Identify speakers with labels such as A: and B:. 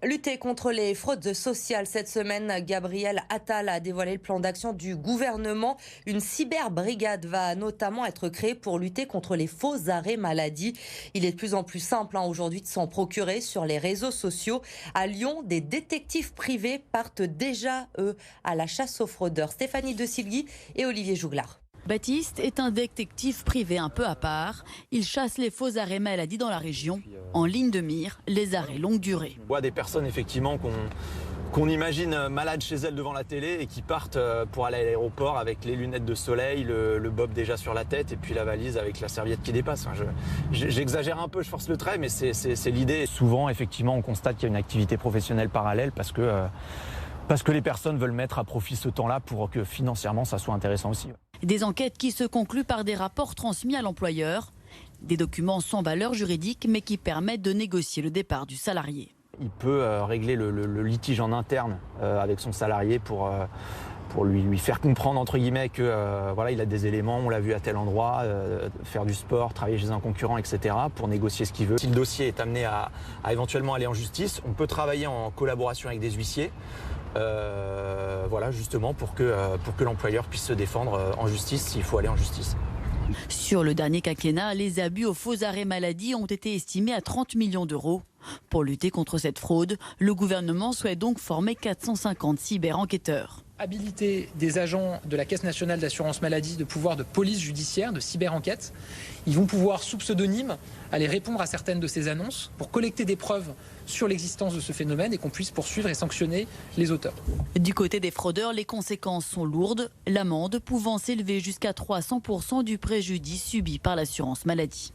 A: Lutter contre les fraudes sociales. Cette semaine, Gabriel Attal a dévoilé le plan d'action du gouvernement. Une cyberbrigade va notamment être créée pour lutter contre les faux arrêts maladie. Il est de plus en plus simple aujourd'hui de s'en procurer sur les réseaux sociaux. À Lyon, des détectives privés partent déjà, eux, à la chasse aux fraudeurs. Stéphanie De Silguy et Olivier Jouglard.
B: Baptiste est un détective privé un peu à part. Il chasse les faux arrêts maladie dans la région. En ligne de mire, les arrêts longue durée.
C: On voit des personnes effectivement qu'on imagine malades chez elles devant la télé et qui partent pour aller à l'aéroport avec les lunettes de soleil, le bob déjà sur la tête et puis la valise avec la serviette qui dépasse. J'exagère un peu, je force le trait, mais c'est l'idée. Souvent, effectivement, on constate qu'il y a une activité professionnelle parallèle parce que les personnes veulent mettre à profit ce temps-là pour que financièrement ça soit intéressant aussi.
B: Des enquêtes qui se concluent par des rapports transmis à l'employeur. Des documents sans valeur juridique mais qui permettent de négocier le départ du salarié.
C: Il peut régler le litige en interne avec son salarié pour lui faire comprendre entre guillemets que voilà, il a des éléments, on l'a vu à tel endroit, faire du sport, travailler chez un concurrent, etc. pour négocier ce qu'il veut. Si le dossier est amené à éventuellement aller en justice, on peut travailler en collaboration avec des huissiers. Voilà, justement pour que l'employeur puisse se défendre en justice s'il faut aller en justice.
B: Sur le dernier quinquennat, les abus aux faux arrêts maladie ont été estimés à 30 millions d'euros. Pour lutter contre cette fraude, le gouvernement souhaite donc former 450 cyber-enquêteurs.
D: Habiliter des agents de la Caisse nationale d'assurance maladie de pouvoir de police judiciaire, de cyber-enquête. Ils vont pouvoir, sous pseudonyme, aller répondre à certaines de ces annonces pour collecter des preuves sur l'existence de ce phénomène et qu'on puisse poursuivre et sanctionner les auteurs.
B: Du côté des fraudeurs, les conséquences sont lourdes, l'amende pouvant s'élever jusqu'à 300% du préjudice subi par l'assurance maladie.